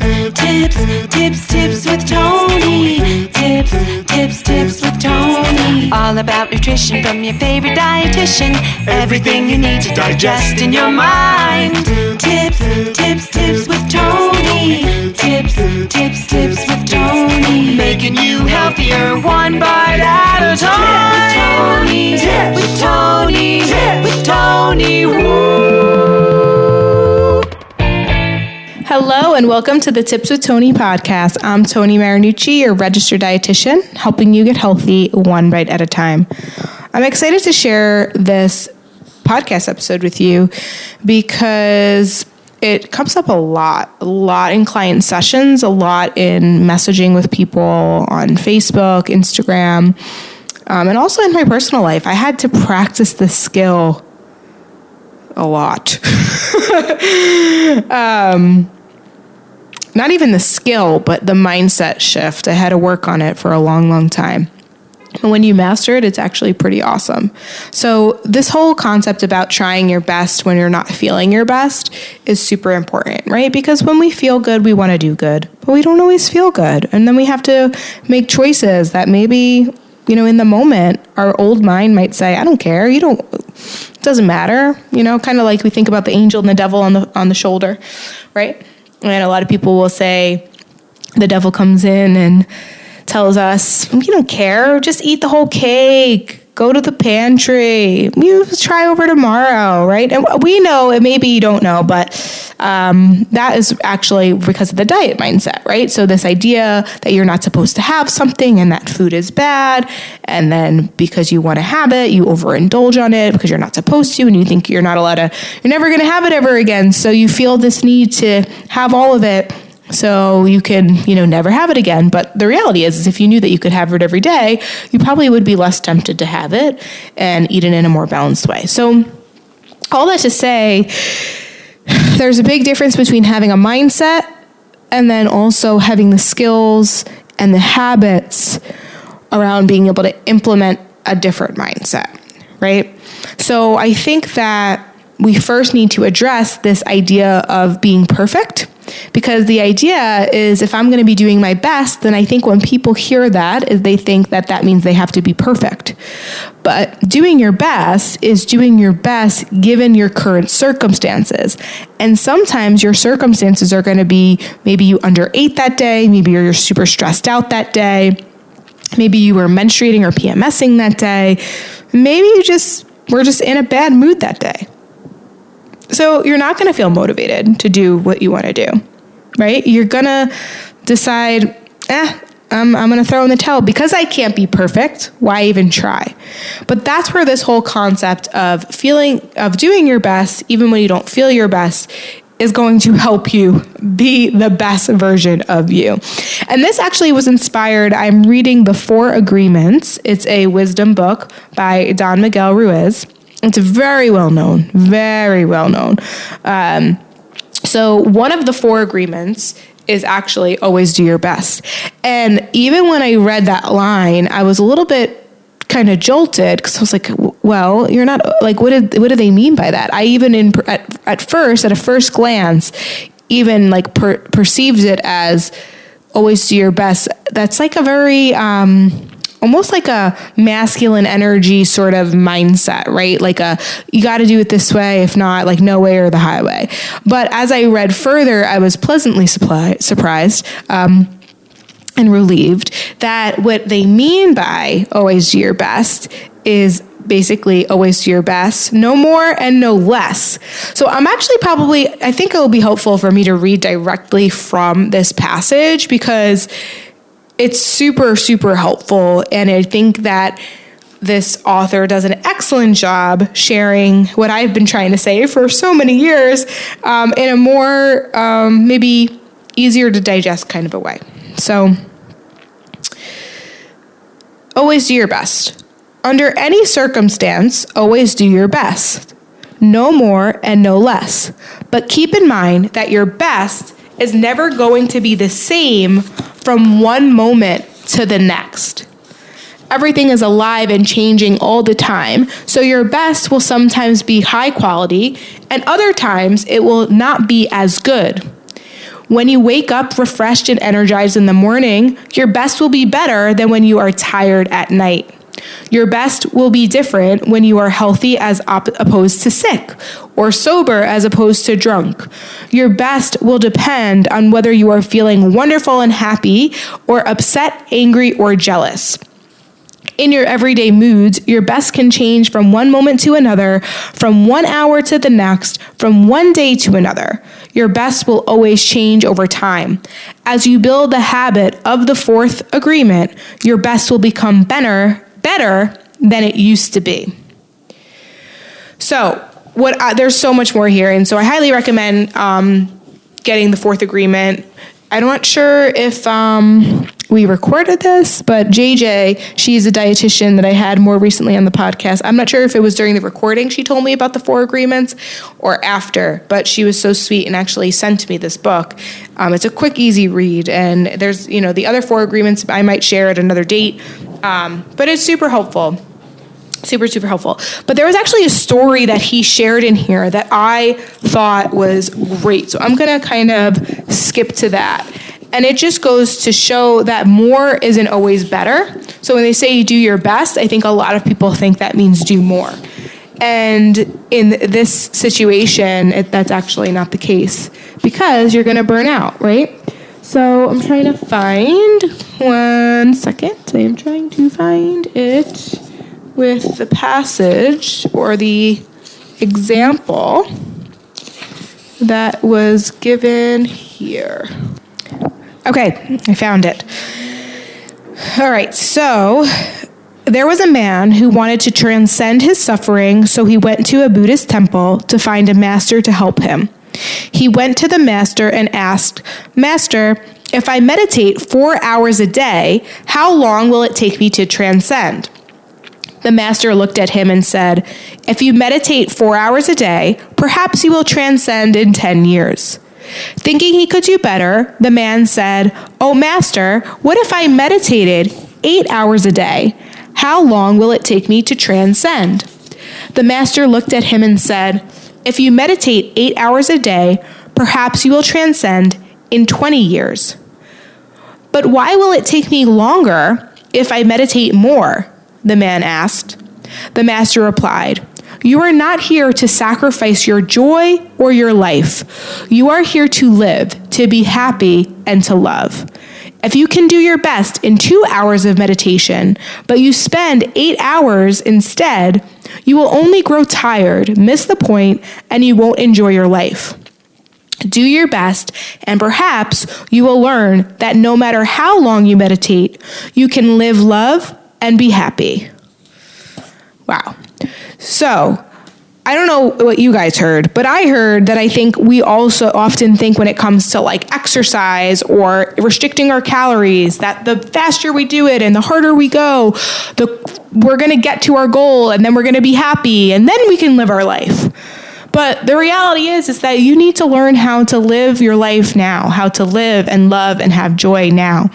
Tips with Tony. Tips with Tony. All about nutrition from your favorite dietitian. Everything you need to digest in your mind. Tips with Tony. Tips with Tony. Making you healthier one bite at a time. With Tony. Woo. Hello and welcome to the Tips with Tony podcast. I'm Tony Marinucci, your registered dietitian, helping you get healthy one bite at a time. I'm excited to share this podcast episode with you because it comes up a lot in client sessions, a lot in messaging with people on Facebook, Instagram, and also in my personal life. I had to practice this skill a lot. Not even the skill, but the mindset shift. I had to work on it for a long time. And when you master it, it's actually pretty awesome. So this whole concept about trying your best when you're not feeling your best is super important, right? Because when we feel good, we want to do good, but we don't always feel good. And then we have to make choices that maybe, in the moment, our old mind might say, I don't care. It doesn't matter. Kind of like we think about the angel and the devil on the shoulder, right? And a lot of people will say the devil comes in and tells us, you don't care, just eat the whole cake, go to the pantry, you try over tomorrow, right? And we know, and maybe you don't know, but that is actually because of the diet mindset, right? So this idea that you're not supposed to have something and that food is bad, and then because you want to have it, you overindulge on it because you're not supposed to, and you think you're never going to have it ever again. So you feel this need to have all of it so you can, never have it again. But the reality is if you knew that you could have it every day, you probably would be less tempted to have it and eat it in a more balanced way. So all that to say, there's a big difference between having a mindset and then also having the skills and the habits around being able to implement a different mindset, right? So I think that we first need to address this idea of being perfect, because the idea is if I'm going to be doing my best, then I think when people hear that, is they think that means they have to be perfect. But doing your best is doing your best given your current circumstances. And sometimes your circumstances are going to be maybe you underate that day, maybe you're super stressed out that day, maybe you were menstruating or PMSing that day, maybe you were just in a bad mood that day. So you're not going to feel motivated to do what you want to do, right? You're going to decide, I'm going to throw in the towel because I can't be perfect. Why even try? But that's where this whole concept of doing your best, even when you don't feel your best, is going to help you be the best version of you. And this actually was inspired. I'm reading The 4 Agreements. It's a wisdom book by Don Miguel Ruiz. It's very well known. So one of the 4 agreements is actually always do your best. And even when I read that line, I was a little bit kind of jolted because I was like, well, you're not like, what do they mean by that? I even at a first glance, even like perceived it as always do your best. That's like a very, almost like a masculine energy sort of mindset, right? Like you got to do it this way, if not, like no way or the highway. But as I read further, I was pleasantly surprised and relieved that what they mean by always do your best is basically always do your best, no more and no less. So I'm actually I think it will be helpful for me to read directly from this passage because it's super, super helpful. And I think that this author does an excellent job sharing what I've been trying to say for so many years in a more maybe easier to digest kind of a way. So always do your best. Under any circumstance, always do your best. No more and no less. But keep in mind that your best is never going to be the same from one moment to the next. Everything is alive and changing all the time, so your best will sometimes be high quality, and other times it will not be as good. When you wake up refreshed and energized in the morning, your best will be better than when you are tired at night. Your best will be different when you are healthy as opposed to sick, or sober as opposed to drunk. Your best will depend on whether you are feeling wonderful and happy, or upset, angry, or jealous. In your everyday moods, your best can change from one moment to another, from 1 hour to the next, from one day to another. Your best will always change over time. As you build the habit of the fourth agreement, your best will become better than it used to be. So, there's so much more here, and so I highly recommend getting the fourth agreement. I'm not sure if we recorded this, but JJ, she's a dietitian that I had more recently on the podcast. I'm not sure if it was during the recording she told me about the 4 agreements or after, but she was so sweet and actually sent me this book. It's a quick, easy read, and there's, the other 4 agreements I might share at another date, but it's super helpful. Super, super helpful. But there was actually a story that he shared in here that I thought was great. So I'm going to kind of skip to that. And it just goes to show that more isn't always better. So when they say do your best, I think a lot of people think that means do more. And in this situation, that's actually not the case, because you're going to burn out, right? So I'm trying to find, one second. I am trying to find it with the passage or the example that was given here. Okay, I found it. All right, so there was a man who wanted to transcend his suffering, so he went to a Buddhist temple to find a master to help him. He went to the master and asked, "Master, if I meditate 4 hours a day, how long will it take me to transcend?" The master looked at him and said, "If you meditate 4 hours a day, perhaps you will transcend in 10 years. Thinking he could do better, the man said, "Oh, master, what if I meditated 8 hours a day? How long will it take me to transcend?" The master looked at him and said, "If you meditate 8 hours a day, perhaps you will transcend in 20 years. "But why will it take me longer if I meditate more?" the man asked. The master replied, "You are not here to sacrifice your joy or your life. You are here to live, to be happy, and to love. If you can do your best in 2 hours of meditation, but you spend 8 hours instead, you will only grow tired, miss the point, and you won't enjoy your life. Do your best, and perhaps you will learn that no matter how long you meditate, you can live, love, and be happy." Wow. So, I don't know what you guys heard, but I heard that I think we also often think when it comes to like exercise or restricting our calories, that the faster we do it and the harder we go, we're going to get to our goal and then we're going to be happy and then we can live our life. But the reality is that you need to learn how to live your life now, how to live and love and have joy now.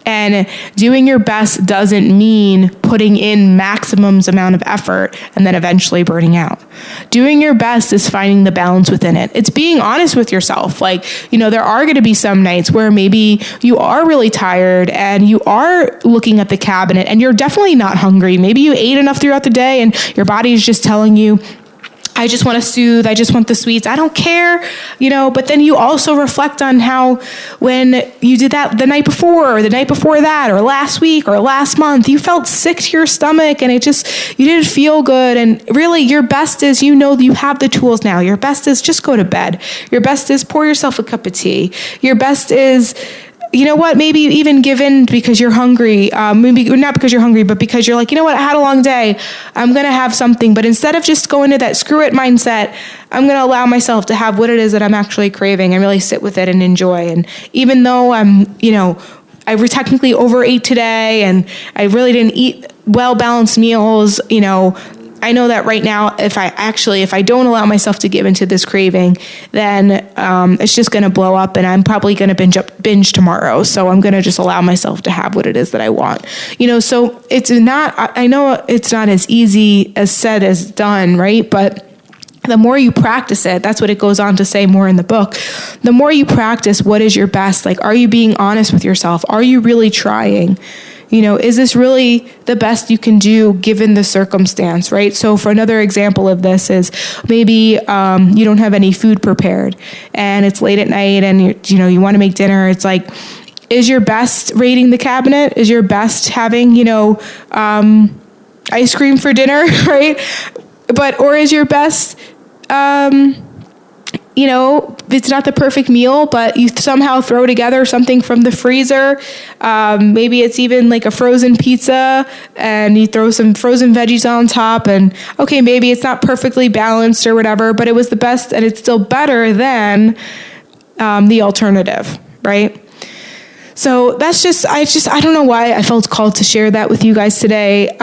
And doing your best doesn't mean putting in maximums amount of effort and then eventually burning out. Doing your best is finding the balance within it. It's being honest with yourself. Like, there are going to be some nights where maybe you are really tired and you are looking at the cabinet and you're definitely not hungry. Maybe you ate enough throughout the day and your body is just telling you, I just want to soothe. I just want the sweets. I don't care, but then you also reflect on how when you did that the night before or the night before that or last week or last month, you felt sick to your stomach and you didn't feel good. And really your best is, that you have the tools now. Your best is just go to bed. Your best is pour yourself a cup of tea. Your best is, maybe you even give in because you're hungry. Maybe not because you're hungry, but because you're like, I had a long day. I'm going to have something. But instead of just going to that screw it mindset, I'm going to allow myself to have what it is that I'm actually craving and really sit with it and enjoy. And even though I technically overate today and I really didn't eat well-balanced meals, I know that right now, if I don't allow myself to give into this craving, then it's just going to blow up and I'm probably going to binge tomorrow. So I'm going to just allow myself to have what it is that I want. So I know it's not as easy as said as done, right? But the more you practice it, that's what it goes on to say more in the book. The more you practice, what is your best? Like, are you being honest with yourself? Are you really trying? Is this really the best you can do given the circumstance, right? So for another example of this is maybe you don't have any food prepared and it's late at night and you want to make dinner. It's like, is your best raiding the cabinet? Is your best having, ice cream for dinner, right? Or is your best, it's not the perfect meal, but you somehow throw together something from the freezer. Maybe it's even like a frozen pizza and you throw some frozen veggies on top and okay, maybe it's not perfectly balanced or whatever, but it was the best and it's still better than the alternative, right? So that's I don't know why I felt called to share that with you guys today.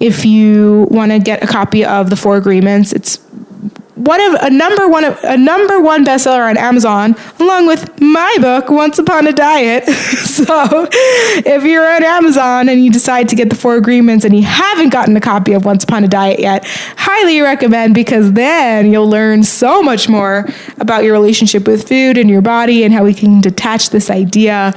If you want to get a copy of The 4 Agreements, it's a number one bestseller on Amazon, along with my book, Once Upon a Diet. So if you're on Amazon and you decide to get The 4 Agreements and you haven't gotten a copy of Once Upon a Diet yet, highly recommend, because then you'll learn so much more about your relationship with food and your body and how we can detach this idea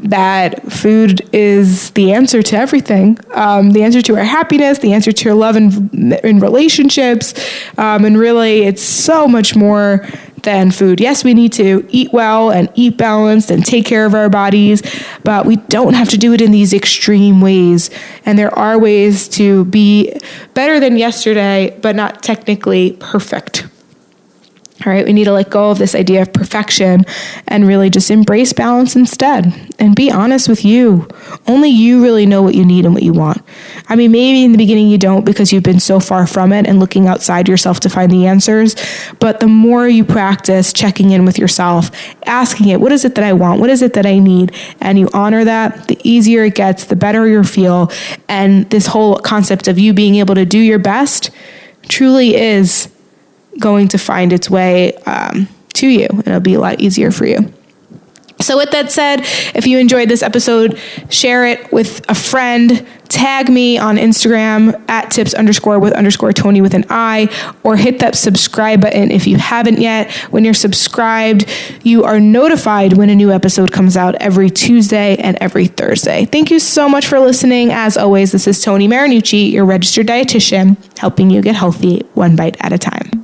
that food is the answer to everything, the answer to our happiness, the answer to our love in relationships, and really it's so much more than food. Yes, we need to eat well and eat balanced and take care of our bodies, but we don't have to do it in these extreme ways. And there are ways to be better than yesterday, but not technically perfect. All right, we need to let go of this idea of perfection and really just embrace balance instead and be honest with you. Only you really know what you need and what you want. I mean, maybe in the beginning you don't because you've been so far from it and looking outside yourself to find the answers. But the more you practice checking in with yourself, asking it, what is it that I want? What is it that I need? And you honor that, the easier it gets, the better you feel. And this whole concept of you being able to do your best truly is going to find its way to you, and it'll be a lot easier for you. So with that said, if you enjoyed this episode, share it with a friend, tag me on Instagram at tips_with_Tony with an I, or hit that subscribe button if you haven't yet. When you're subscribed, you are notified when a new episode comes out every Tuesday and every Thursday. Thank you so much for listening. As always, this is Tony Marinucci, your registered dietitian, helping you get healthy one bite at a time.